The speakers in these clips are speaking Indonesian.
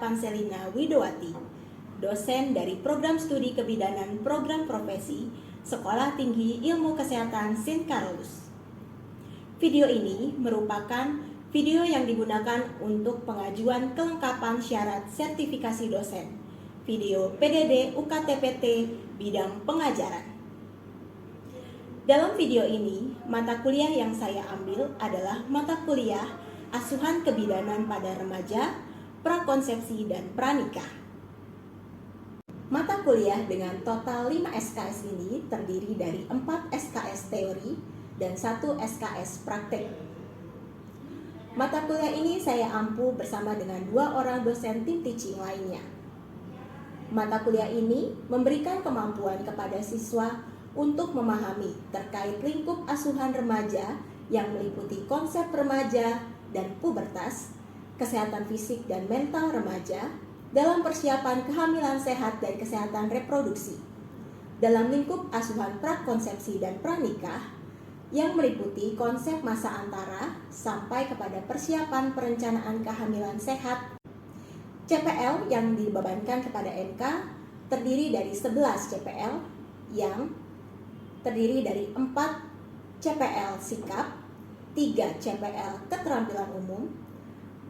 Panselina Widowati, dosen dari Program Studi Kebidanan Program Profesi Sekolah Tinggi Ilmu Kesehatan St. Carolus. Video ini merupakan video yang digunakan untuk pengajuan kelengkapan syarat sertifikasi dosen. Video PDD UKTPT bidang pengajaran. Dalam video ini, mata kuliah yang saya ambil adalah mata kuliah Asuhan Kebidanan pada Remaja, Prakonsepsi dan Pranikah. Mata kuliah dengan total 5 SKS ini terdiri dari 4 SKS teori dan 1 SKS praktek. Mata kuliah ini saya ampu bersama dengan 2 orang dosen tim teaching lainnya. Mata kuliah ini memberikan kemampuan kepada siswa untuk memahami terkait lingkup asuhan remaja yang meliputi konsep remaja dan pubertas, kesehatan fisik dan mental remaja dalam persiapan kehamilan sehat dan kesehatan reproduksi. Dalam lingkup asuhan prakonsepsi dan pranikah yang meliputi konsep masa antara sampai kepada persiapan perencanaan kehamilan sehat. CPL yang dibebankan kepada MK terdiri dari 11 CPL yang terdiri dari 4 CPL sikap, 3 CPL keterampilan umum,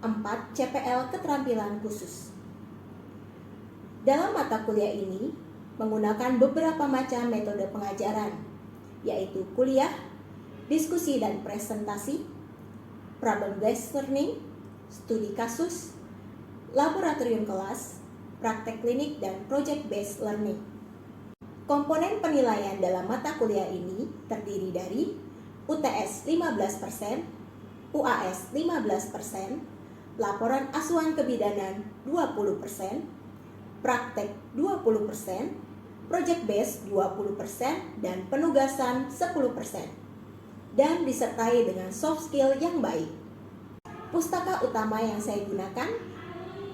4 CPL keterampilan khusus. Dalam mata kuliah ini menggunakan beberapa macam metode pengajaran, yaitu kuliah, diskusi dan presentasi, problem-based learning, studi kasus, laboratorium kelas, praktek klinik, dan project-based learning. Komponen penilaian dalam mata kuliah ini terdiri dari UTS 15%, UAS 15%, laporan asuhan kebidanan 20%, praktek 20%, project base 20%, dan penugasan 10%, dan disertai dengan soft skill yang baik. Pustaka utama yang saya gunakan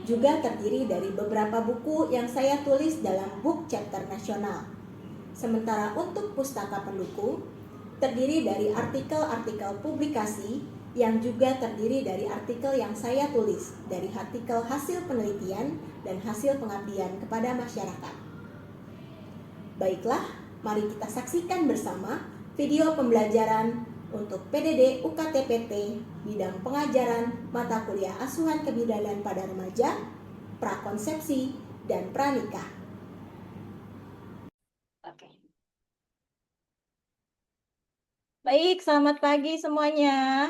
juga terdiri dari beberapa buku yang saya tulis dalam book chapter nasional. Sementara untuk pustaka pendukung terdiri dari artikel-artikel publikasi yang juga terdiri dari artikel yang saya tulis dari artikel hasil penelitian dan hasil pengabdian kepada masyarakat. Baiklah, mari kita saksikan bersama video pembelajaran untuk PDD UKTPT bidang pengajaran mata kuliah asuhan kebidanan pada remaja, prakonsepsi, dan pranikah. Oke. Baik, selamat pagi semuanya.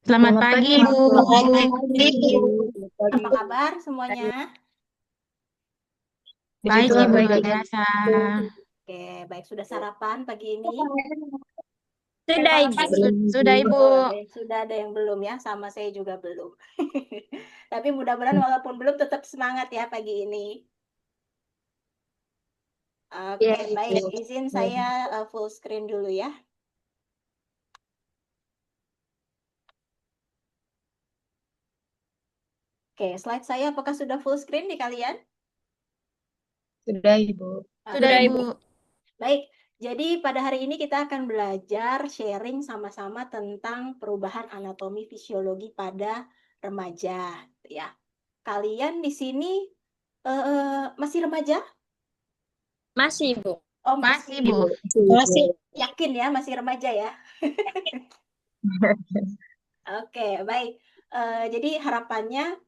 Selamat pagi, Bu. Apa kabar semuanya? Baik, Ibu, luar biasa. Oke, baik. Sudah sarapan pagi ini? Sudah, Ibu. Sudah, Ibu. Oh, sudah ada yang belum ya, sama saya juga belum. Tapi mudah-mudahan walaupun belum tetap semangat ya pagi ini. Oke, baik. Izin saya full screen dulu ya. Oke, slide saya apakah sudah full screen di kalian? Sudah, Ibu. Sudah, Ibu. Baik, jadi pada hari ini kita akan belajar sharing sama-sama tentang perubahan anatomi fisiologi pada remaja, ya. Kalian di sini masih remaja? Masih, Bu. Oh, Masih, Bu. Masih. Yakin ya, masih remaja ya? Oke, baik. Jadi harapannya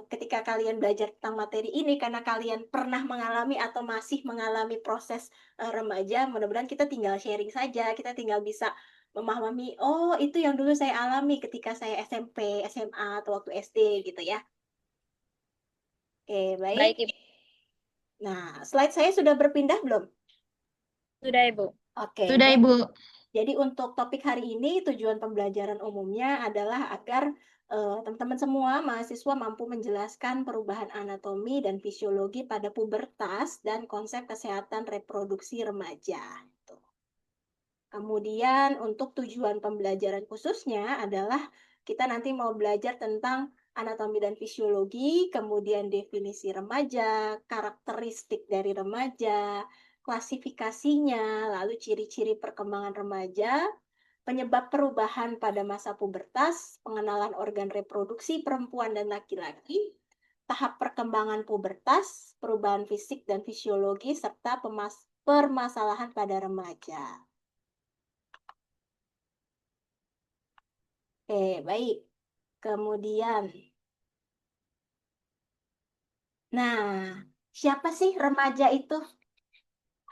ketika kalian belajar tentang materi ini, karena kalian pernah mengalami atau masih mengalami proses remaja, mudah-mudahan kita tinggal sharing saja, kita tinggal bisa memahami, oh itu yang dulu saya alami ketika saya SMP, SMA, atau waktu SD gitu ya. Oke, baik. Baik, Ibu. Nah, slide saya sudah berpindah belum? Sudah, Ibu. Oke. Sudah, Ibu. Jadi untuk topik hari ini, tujuan pembelajaran umumnya adalah agar teman-teman semua mahasiswa mampu menjelaskan perubahan anatomi dan fisiologi pada pubertas dan konsep kesehatan reproduksi remaja. Kemudian untuk tujuan pembelajaran khususnya adalah kita nanti mau belajar tentang anatomi dan fisiologi, kemudian definisi remaja, karakteristik dari remaja, klasifikasinya, lalu ciri-ciri perkembangan remaja, penyebab perubahan pada masa pubertas, pengenalan organ reproduksi perempuan dan laki-laki, tahap perkembangan pubertas, perubahan fisik dan fisiologi, serta permasalahan pada remaja. Oke, baik. Kemudian, nah, siapa sih remaja itu?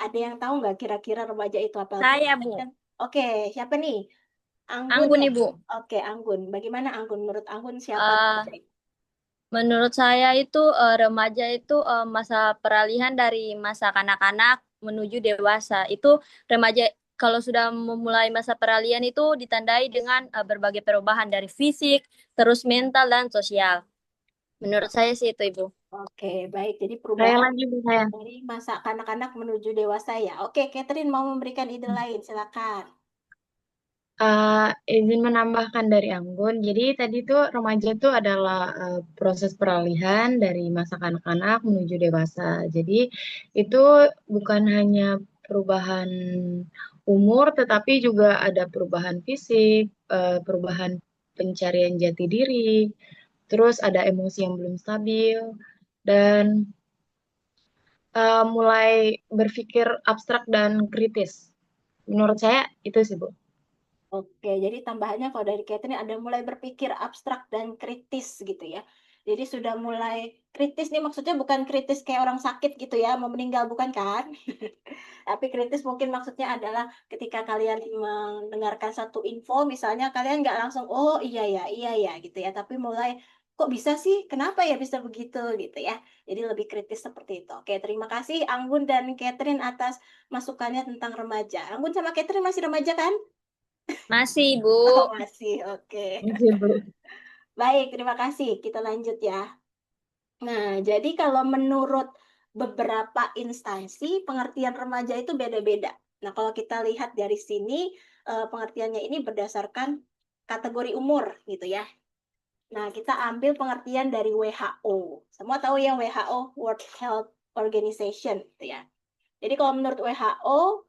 Ada yang tahu nggak kira-kira remaja itu apa? Saya, Bu. Oke, siapa nih? Anggun Anggun, ya? Ibu. Oke, Anggun. Bagaimana Anggun? Menurut Anggun siapa Eh, remaja itu? Menurut saya itu remaja itu masa peralihan dari masa kanak-kanak menuju dewasa. Itu remaja kalau sudah memulai masa peralihan itu ditandai dengan berbagai perubahan dari fisik, terus mental dan sosial. Menurut saya sih itu, Ibu. Oke, baik. Jadi Saya perubahan lagi, Bu, saya. dari masa kanak-kanak menuju dewasa ya. Oke, Catherine mau memberikan ide lain, silakan. Izin menambahkan dari Anggun. Jadi tadi tuh remaja itu adalah proses peralihan dari masa kanak-kanak menuju dewasa. Jadi itu bukan hanya perubahan umur, tetapi juga ada perubahan fisik, perubahan pencarian jati diri, terus ada emosi yang belum stabil, dan mulai berpikir abstrak dan kritis. Menurut saya itu sih, Bu. Oke, jadi tambahannya kalau dari Catherine ada mulai berpikir abstrak dan kritis gitu ya. Jadi sudah mulai kritis nih maksudnya bukan kritis kayak orang sakit gitu ya, mau meninggal bukan kan? Tapi kritis mungkin maksudnya adalah ketika kalian mendengarkan satu info, misalnya kalian nggak langsung, oh iya ya gitu ya. Tapi mulai, kok bisa sih? Kenapa ya bisa begitu gitu ya. Jadi lebih kritis seperti itu. Oke, terima kasih Anggun dan Catherine atas masukannya tentang remaja. Anggun sama Catherine masih remaja kan? Masih, Ibu. Oh, masih, oke. Oke, Bu. Baik, terima kasih. Kita lanjut ya. Nah, jadi kalau menurut beberapa instansi, pengertian remaja itu beda-beda. Nah, kalau kita lihat dari sini, pengertiannya ini berdasarkan kategori umur, gitu ya. Nah, kita ambil pengertian dari WHO. Semua tahu yang WHO, World Health Organization, gitu ya. Jadi kalau menurut WHO,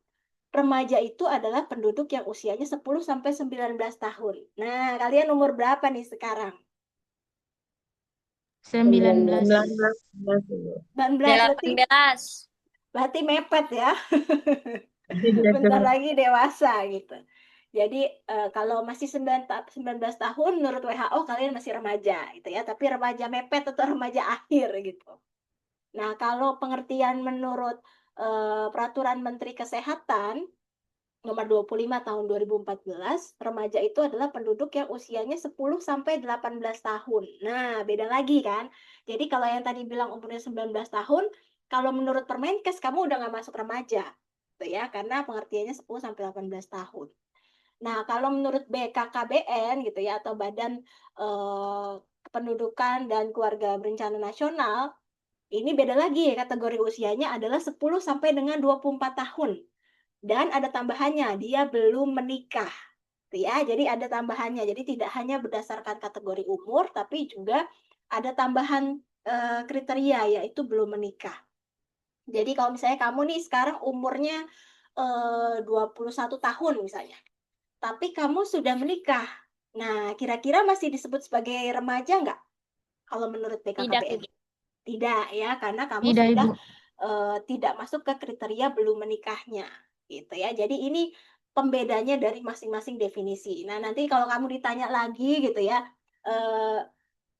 remaja itu adalah penduduk yang usianya 10 sampai 19 tahun. Nah, kalian umur berapa nih sekarang? 19. 19. 19 berarti 18. berarti mepet ya. Bentar lagi dewasa gitu. Jadi kalau masih 19 tahun menurut WHO kalian masih remaja gitu ya, tapi remaja mepet atau remaja akhir gitu. Nah, kalau pengertian menurut Peraturan Menteri Kesehatan nomor 25 tahun 2014, remaja itu adalah penduduk yang usianya 10 sampai 18 tahun. Nah, beda lagi kan? Jadi kalau yang tadi bilang umurnya 19 tahun, kalau menurut Permenkes kamu udah nggak masuk remaja. Gitu ya, karena pengertiannya 10 sampai 18 tahun. Nah, kalau menurut BKKBN gitu ya atau Badan Kependudukan dan Keluarga Berencana Nasional, ini beda lagi kategori usianya adalah 10 sampai dengan 24 tahun. Dan ada tambahannya, dia belum menikah. Ya, jadi ada tambahannya. Jadi tidak hanya berdasarkan kategori umur, tapi juga ada tambahan kriteria, yaitu belum menikah. Jadi kalau misalnya kamu nih sekarang umurnya 21 tahun misalnya, tapi kamu sudah menikah. Nah, kira-kira masih disebut sebagai remaja nggak? Kalau menurut Tidak, BKKBN? Ibu. Tidak ya, karena kamu Tidak, sudah Ibu. tidak masuk ke kriteria belum menikahnya, gitu ya. Jadi ini pembedanya dari masing-masing definisi. Nah, nanti kalau kamu ditanya lagi gitu ya, eh,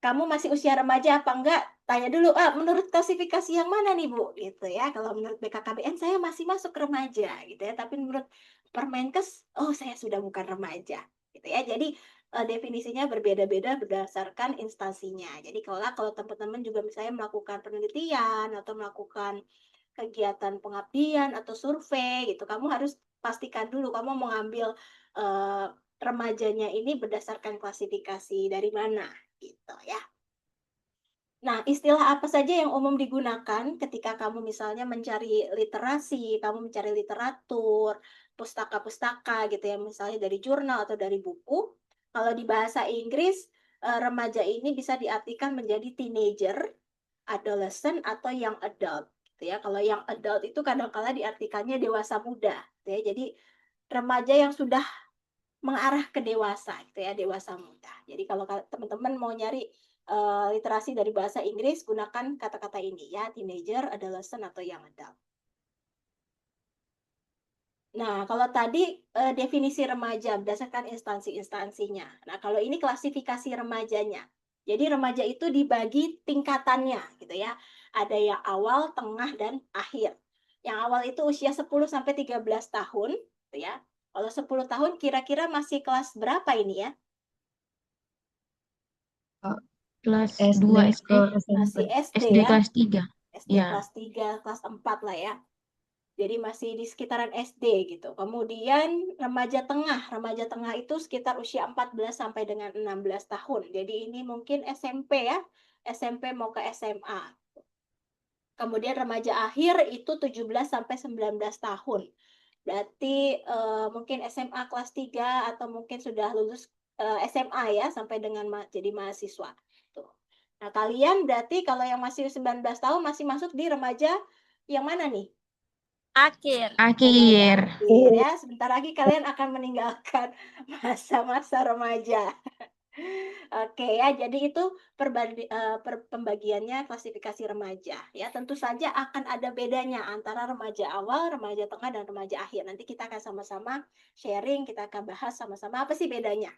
kamu masih usia remaja apa enggak? Tanya dulu, menurut klasifikasi yang mana nih Bu? Gitu ya. Kalau menurut BKKBN saya masih masuk remaja, gitu ya. Tapi menurut Permenkes, oh saya sudah bukan remaja, gitu ya. Jadi definisinya berbeda-beda berdasarkan instansinya. Jadi kalau teman-teman juga misalnya melakukan penelitian atau melakukan kegiatan pengabdian atau survei gitu, kamu harus pastikan dulu kamu mau ngambil eh, remajanya ini berdasarkan klasifikasi dari mana gitu ya. Nah, istilah apa saja yang umum digunakan ketika kamu misalnya mencari literasi, kamu mencari literatur, pustaka-pustaka gitu ya, misalnya dari jurnal atau dari buku. Kalau di bahasa Inggris, remaja ini bisa diartikan menjadi teenager, adolescent, atau young adult. Gitu ya. Kalau young adult itu kadang-kala diartikannya dewasa muda. Gitu ya. Jadi remaja yang sudah mengarah ke dewasa gitu ya, dewasa muda. Jadi kalau teman-teman mau nyari literasi dari bahasa Inggris, gunakan kata-kata ini ya, teenager, adolescent, atau young adult. Nah, kalau tadi definisi remaja berdasarkan instansi-instansinya. Nah, kalau ini klasifikasi remajanya. Jadi remaja itu dibagi tingkatannya gitu ya. Ada yang awal, tengah, dan akhir. Yang awal itu usia 10 sampai 13 tahun gitu ya. Kalau 10 tahun kira-kira masih kelas berapa ini ya? Kelas SD 2 SD, ke SMP. Masih SD SD ya. kelas 3. SD Ya. kelas 3, kelas 4 lah ya. Jadi masih di sekitaran SD gitu. Kemudian remaja tengah. Remaja tengah itu sekitar usia 14 sampai dengan 16 tahun. Jadi ini mungkin SMP ya. SMP mau ke SMA. Kemudian remaja akhir itu 17 sampai 19 tahun. Berarti mungkin SMA kelas 3 atau mungkin sudah lulus SMA ya sampai dengan jadi mahasiswa. Tuh. Nah, kalian berarti kalau yang masih 19 tahun masih masuk di remaja yang mana nih? Akhir. Akhir. Akhir ya, sebentar lagi kalian akan meninggalkan masa-masa remaja. Oke ya, jadi itu pembagiannya klasifikasi remaja ya. Tentu saja akan ada bedanya antara remaja awal, remaja tengah, dan remaja akhir. Nanti kita akan sama-sama sharing, kita akan bahas sama-sama apa sih bedanya.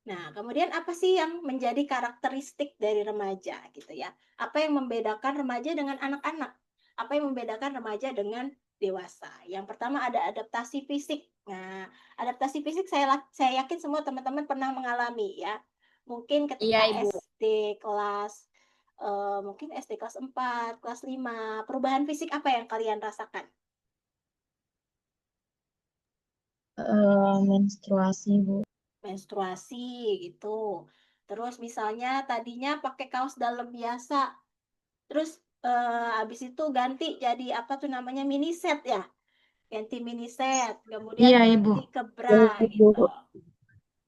Nah, kemudian apa sih yang menjadi karakteristik dari remaja gitu ya? Apa yang membedakan remaja dengan anak-anak? Apa yang membedakan remaja dengan dewasa? Yang pertama ada adaptasi fisik. Nah, adaptasi fisik saya yakin semua teman-teman pernah mengalami ya. Mungkin ketika Iya, Ibu. SD kelas mungkin SD kelas 4, kelas 5, perubahan fisik apa yang kalian rasakan? Menstruasi, Bu. Menstruasi gitu. Terus misalnya tadinya pakai kaos dalam biasa, terus habis itu ganti jadi apa tuh namanya mini set ya, ganti mini set, kemudian Iya, Ibu. ganti ke bra gitu.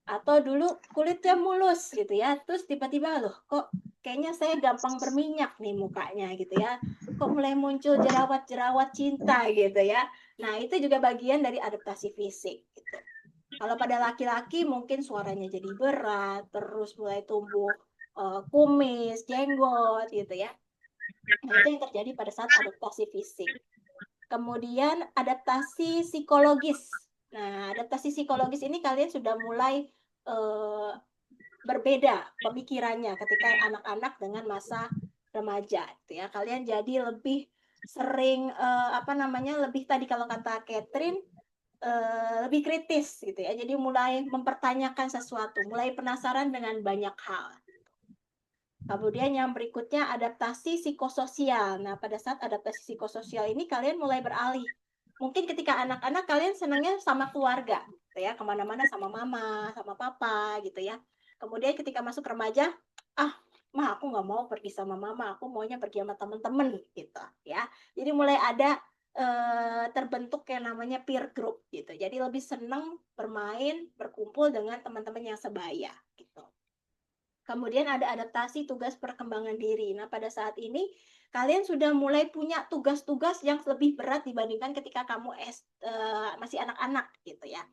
Atau dulu kulitnya mulus gitu ya, terus tiba-tiba loh kok kayaknya saya gampang berminyak nih mukanya gitu ya, kok mulai muncul jerawat-jerawat cinta gitu ya. Nah itu juga bagian dari adaptasi fisik gitu. Kalau pada laki-laki mungkin suaranya jadi berat, terus mulai tumbuh kumis, jenggot gitu ya. Nah, itu yang terjadi pada saat adaptasi fisik. Kemudian adaptasi psikologis. Nah, adaptasi psikologis ini kalian sudah mulai berbeda pemikirannya ketika anak-anak dengan masa remaja gitu ya. Kalian jadi lebih sering apa namanya? Lebih tadi kalau kata Catherine lebih kritis gitu ya. Jadi mulai mempertanyakan sesuatu, mulai penasaran dengan banyak hal. Kemudian yang berikutnya adaptasi psikososial. Nah, pada saat adaptasi psikososial ini kalian mulai beralih. Mungkin ketika anak-anak kalian senangnya sama keluarga, gitu ya, kemana-mana sama mama, sama papa, gitu ya. Kemudian ketika masuk remaja, mah aku nggak mau pergi sama mama, aku maunya pergi sama temen-temen, gitu ya. Jadi mulai ada terbentuk yang namanya peer group, gitu. Jadi lebih senang bermain, berkumpul dengan teman-teman yang sebaya, gitu. Kemudian ada adaptasi tugas perkembangan diri. Nah, pada saat ini kalian sudah mulai punya tugas-tugas yang lebih berat dibandingkan ketika kamu masih anak-anak gitu ya.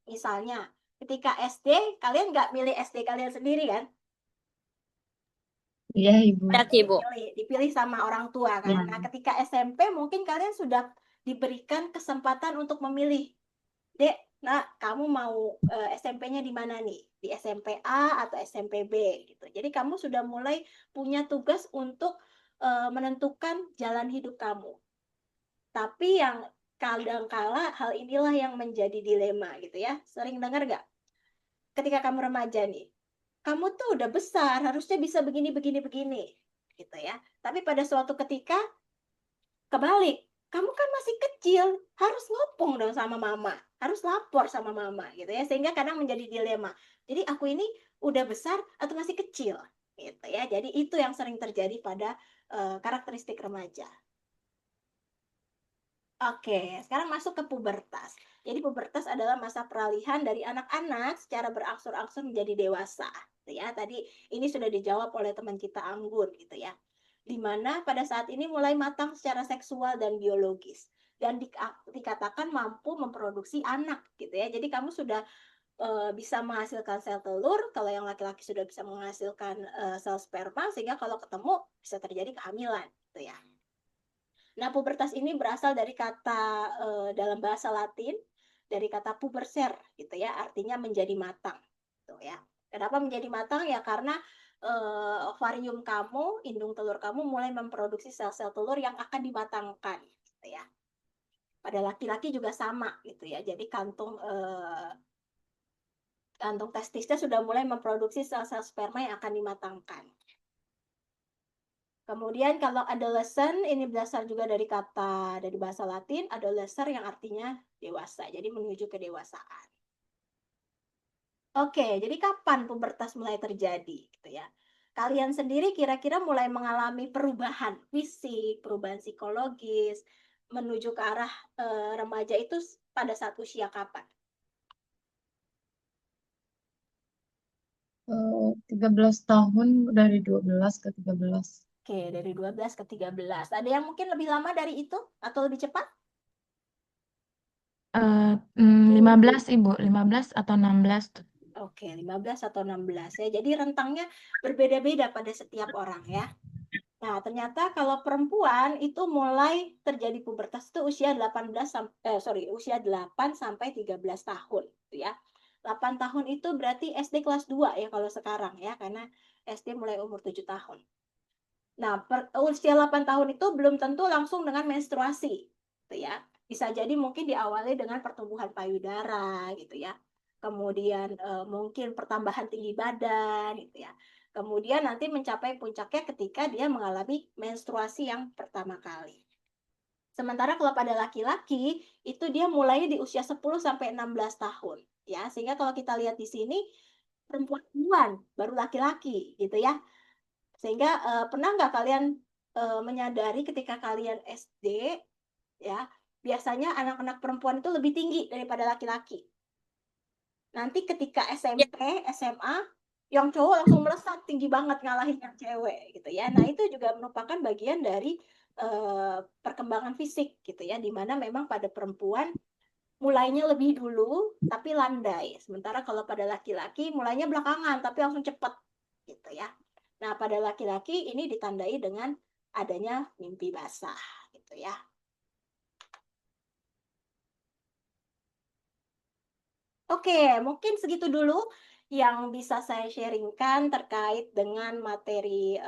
Misalnya, ketika SD, kalian nggak milih SD kalian sendiri kan? Iya, Ibu. Ya, Ibu. Dipilih sama orang tua kan. Ya. Nah, ketika SMP mungkin kalian sudah diberikan kesempatan untuk memilih. Dek, nah kamu mau SMP-nya di mana nih? Di SMP A atau SMP B gitu. Jadi kamu sudah mulai punya tugas untuk menentukan jalan hidup kamu. Tapi yang kadang-kala hal inilah yang menjadi dilema gitu ya. Sering dengar nggak? Ketika kamu remaja nih, kamu tuh udah besar, harusnya bisa begini, begini, begini. Gitu ya. Tapi pada suatu ketika kebalik, kamu kan masih kecil, harus ngopong dong sama mama, harus lapor sama mama gitu ya, sehingga kadang menjadi dilema. Jadi aku ini udah besar atau masih kecil gitu ya. Jadi itu yang sering terjadi pada karakteristik remaja. Oke, sekarang masuk ke pubertas. Jadi pubertas adalah masa peralihan dari anak-anak secara berangsur-angsur menjadi dewasa. Gitu ya, tadi ini sudah dijawab oleh teman kita Anggun gitu ya. Di mana pada saat ini mulai matang secara seksual dan biologis. dan dikatakan mampu memproduksi anak gitu ya. Jadi kamu sudah bisa menghasilkan sel telur, kalau yang laki-laki sudah bisa menghasilkan sel sperma, sehingga kalau ketemu bisa terjadi kehamilan gitu ya. Nah, pubertas ini berasal dari kata dalam bahasa Latin dari kata puberser gitu ya, artinya menjadi matang gitu ya. Kenapa menjadi matang? Ya karena ovarium kamu, indung telur kamu mulai memproduksi sel-sel telur yang akan dimatangkan gitu ya. Pada laki-laki juga sama gitu ya. Jadi kantung testisnya sudah mulai memproduksi sel-sel sperma yang akan dimatangkan. Kemudian kalau adolescent ini berasal juga dari bahasa Latin adolescer yang artinya dewasa. Jadi menuju kedewasaan. Oke, jadi kapan pubertas mulai terjadi gitu ya? Kalian sendiri kira-kira mulai mengalami perubahan fisik, perubahan psikologis menuju ke arah remaja itu pada saat usia kapan? 13 tahun dari 12 ke 13. Oke, dari 12 ke 13. Ada yang mungkin lebih lama dari itu atau lebih cepat? 15 Ibu, 15 atau 16 tuh. Oke, 15 atau 16 ya. Jadi rentangnya berbeda-beda pada setiap orang ya. Nah, ternyata kalau perempuan itu mulai terjadi pubertas itu usia 8 sampai 13 tahun gitu ya. 8 tahun itu berarti SD kelas 2 ya kalau sekarang ya, karena SD mulai umur 7 tahun. Nah, usia 8 tahun itu belum tentu langsung dengan menstruasi gitu ya. Bisa jadi mungkin diawali dengan pertumbuhan payudara gitu ya. Kemudian mungkin pertambahan tinggi badan gitu ya. Kemudian nanti mencapai puncaknya ketika dia mengalami menstruasi yang pertama kali. Sementara kalau pada laki-laki itu dia mulai di usia 10 sampai 16 tahun ya. Sehingga kalau kita lihat di sini perempuan duluan baru laki-laki gitu ya. Sehingga pernah nggak kalian menyadari ketika kalian SD ya, biasanya anak-anak perempuan itu lebih tinggi daripada laki-laki. Nanti ketika SMP, SMA, yang cowok langsung melesat tinggi banget ngalahin yang cewek gitu ya. Nah, itu juga merupakan bagian dari perkembangan fisik gitu ya, di mana memang pada perempuan mulainya lebih dulu tapi landai. Sementara kalau pada laki-laki mulainya belakangan tapi langsung cepat gitu ya. Nah, pada laki-laki ini ditandai dengan adanya mimpi basah gitu ya. Oke, mungkin segitu dulu yang bisa saya sharingkan terkait dengan materi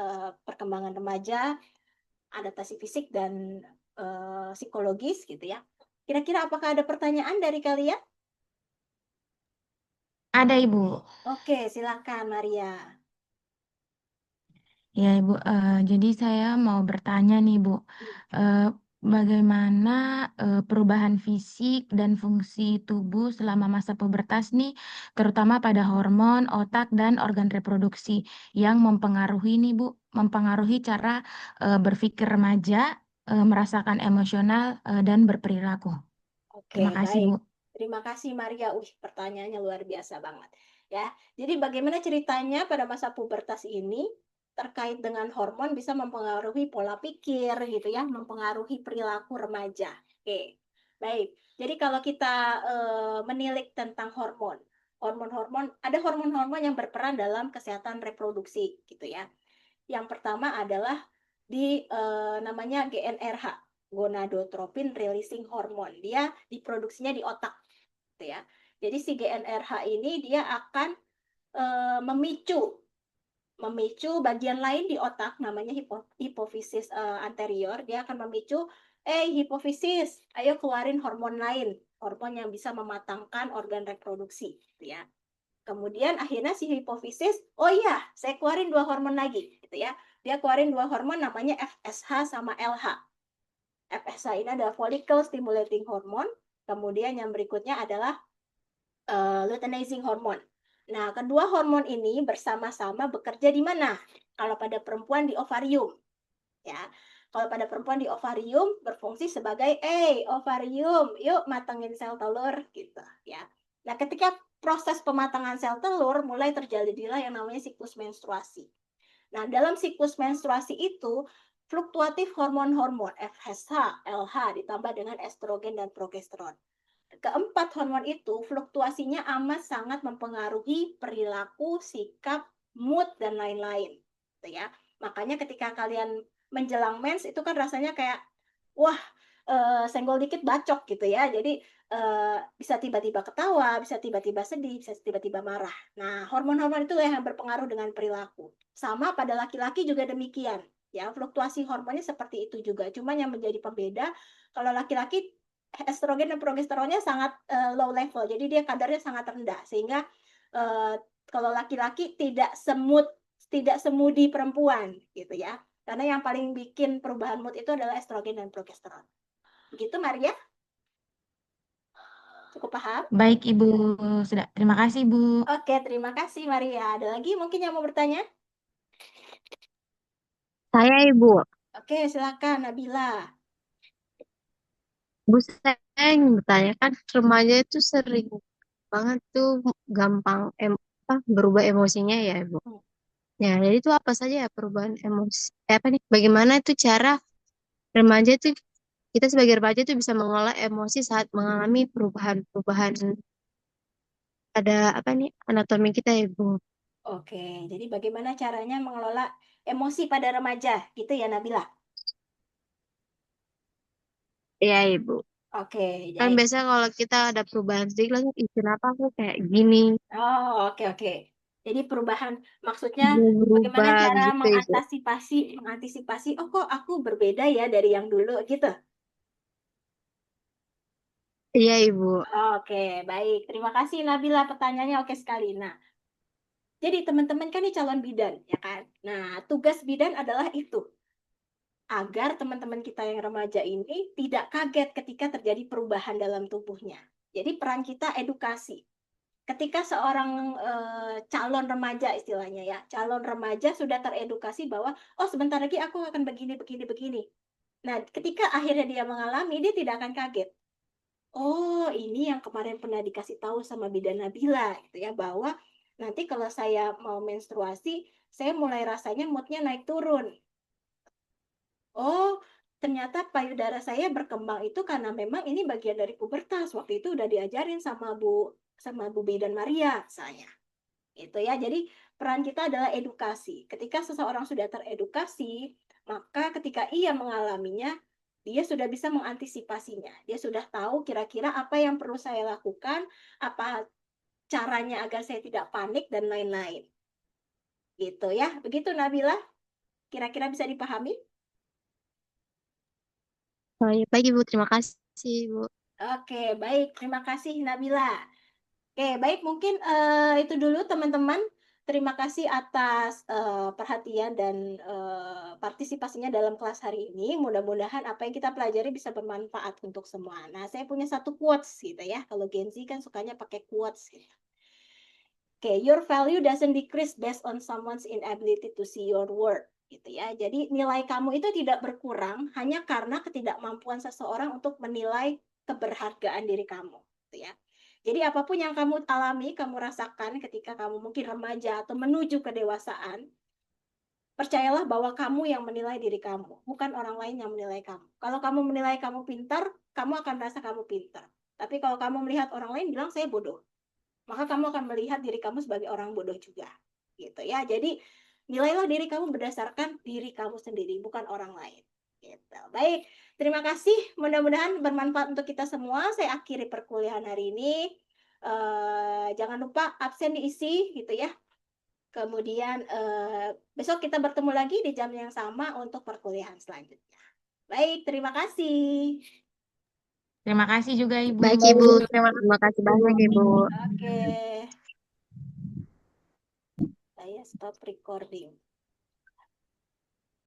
perkembangan remaja, adaptasi fisik dan psikologis gitu ya. Kira-kira apakah ada pertanyaan dari kalian? Ada Ibu. Oke, silakan Maria. Ya Ibu, jadi saya mau bertanya nih Bu, Eh, bagaimana perubahan fisik dan fungsi tubuh selama masa pubertas nih, terutama pada hormon, otak, dan organ reproduksi yang mempengaruhi nih Bu, mempengaruhi cara berpikir remaja, merasakan emosional, dan berperilaku. Oke, Terima kasih baik. Bu. Terima kasih Maria. Pertanyaannya luar biasa banget. Ya, jadi bagaimana ceritanya pada masa pubertas ini terkait dengan hormon bisa mempengaruhi pola pikir gitu ya, mempengaruhi perilaku remaja. Oke, baik. Jadi kalau kita menilik tentang hormon, ada hormon-hormon yang berperan dalam kesehatan reproduksi gitu ya. Yang pertama adalah namanya GnRH, gonadotropin releasing hormone. Dia diproduksinya di otak, gitu ya. Jadi si GnRH ini dia akan memicu bagian lain di otak namanya hipofisis anterior. Dia akan memicu, hipofisis, ayo keluarin hormon lain, hormon yang bisa mematangkan organ reproduksi, gitu ya. Kemudian akhirnya si hipofisis, oh iya, saya keluarin 2 hormon lagi, gitu ya. Dia keluarin 2 hormon namanya FSH sama LH. FSH ini adalah follicle stimulating hormone. Kemudian yang berikutnya adalah luteinizing hormone. Nah, kedua hormon ini bersama-sama bekerja di mana? Kalau pada perempuan di ovarium, ya. Kalau pada perempuan di ovarium berfungsi sebagai ovarium, yuk matangin sel telur gitu ya. Nah, ketika proses pematangan sel telur mulai terjadilah yang namanya siklus menstruasi. Nah, dalam siklus menstruasi itu fluktuatif hormon-hormon FSH, LH ditambah dengan estrogen dan progesteron. Keempat hormon itu fluktuasinya amat sangat mempengaruhi perilaku, sikap, mood, dan lain-lain. Gitu ya. Makanya ketika kalian menjelang mens itu kan rasanya kayak, wah, senggol dikit bacok gitu ya. Jadi bisa tiba-tiba ketawa, bisa tiba-tiba sedih, bisa tiba-tiba marah. Nah, hormon-hormon itu yang berpengaruh dengan perilaku. Sama pada laki-laki juga demikian. Ya, fluktuasi hormonnya seperti itu juga. Cuma yang menjadi pembeda, kalau laki-laki estrogen dan progesteronnya sangat low level, jadi dia kadarnya sangat rendah, sehingga kalau laki-laki tidak semudi perempuan gitu ya, karena yang paling bikin perubahan mood itu adalah estrogen dan progesteron. Begitu Maria? Cukup paham? Baik, Ibu. Sudah. Terima kasih, Bu. Oke, terima kasih Maria. Ada lagi mungkin yang mau bertanya? Saya Ibu, Oke, silakan Nabila. saya ingin bertanya kan remaja itu sering banget tuh gampang berubah emosinya ya Ibu. Ya, jadi itu apa saja ya perubahan emosi? Apa nih? Bagaimana itu cara remaja itu kita sebagai remaja itu bisa mengelola emosi saat mengalami perubahan-perubahan pada apa nih anatomi kita ya Ibu. Oke, jadi bagaimana caranya mengelola emosi pada remaja gitu ya Nabila? Iya Ibu. Oke, Kan baik. biasa kalau kita ada perubahan sedikit langsung ih kenapa aku kayak gini? Oh, oke. Jadi perubahan maksudnya Mau bagaimana berubah cara begitu Ibu. mengantisipasi, oh kok aku berbeda ya dari yang dulu gitu. Iya Ibu. Oke, baik. Terima kasih Nabila, pertanyaannya oke sekali. Nah, jadi teman-teman kan ini calon bidan, ya kan? Nah, tugas bidan adalah itu, agar teman-teman kita yang remaja ini tidak kaget ketika terjadi perubahan dalam tubuhnya. Jadi peran kita edukasi. Ketika seorang calon remaja istilahnya ya, calon remaja sudah teredukasi bahwa oh sebentar lagi aku akan begini. Nah, ketika akhirnya dia mengalami, dia tidak akan kaget. Oh, ini yang kemarin pernah dikasih tahu sama Bidan Nabila gitu ya, bahwa nanti kalau saya mau menstruasi, saya mulai rasanya moodnya naik turun. Oh, ternyata payudara saya berkembang itu karena memang ini bagian dari pubertas. Waktu itu udah diajarin sama Bu Bidan Maria saya. Itu ya. Jadi peran kita adalah edukasi. Ketika seseorang sudah teredukasi, maka ketika ia mengalaminya, dia sudah bisa mengantisipasinya. Dia sudah tahu kira-kira apa yang perlu saya lakukan, apa caranya agar saya tidak panik dan lain-lain. Gitu ya. Begitu Nabila? Kira-kira bisa dipahami? Oh, iya, baik Ibu, terima kasih Ibu. Oke, baik. Terima kasih Nabila. Oke, baik. Mungkin itu dulu teman-teman. Terima kasih atas perhatian dan partisipasinya dalam kelas hari ini. Mudah-mudahan apa yang kita pelajari bisa bermanfaat untuk semua. Nah, saya punya satu quotes gitu ya. Kalau Gen Z kan sukanya pakai quotes gitu. Oke, your value doesn't decrease based on someone's inability to see your worth gitu ya. Jadi nilai kamu itu tidak berkurang hanya karena ketidakmampuan seseorang untuk menilai keberhargaan diri kamu gitu ya. Jadi apapun yang kamu alami, kamu rasakan ketika kamu mungkin remaja atau menuju kedewasaan, percayalah bahwa kamu yang menilai diri kamu, bukan orang lain yang menilai kamu. Kalau kamu menilai kamu pintar, kamu akan merasa kamu pintar. Tapi kalau kamu melihat orang lain bilang saya bodoh, maka kamu akan melihat diri kamu sebagai orang bodoh juga. Gitu ya. Jadi nilailah diri kamu berdasarkan diri kamu sendiri, bukan orang lain. Gitu. Baik, terima kasih. Mudah-mudahan bermanfaat untuk kita semua. Saya akhiri perkuliahan hari ini. Jangan lupa absen diisi gitu ya. Kemudian besok kita bertemu lagi di jam yang sama untuk perkuliahan selanjutnya. Baik, terima kasih. Terima kasih juga, Ibu. Baik Ibu, terima kasih banyak Ibu. Oke. Saya stop recording.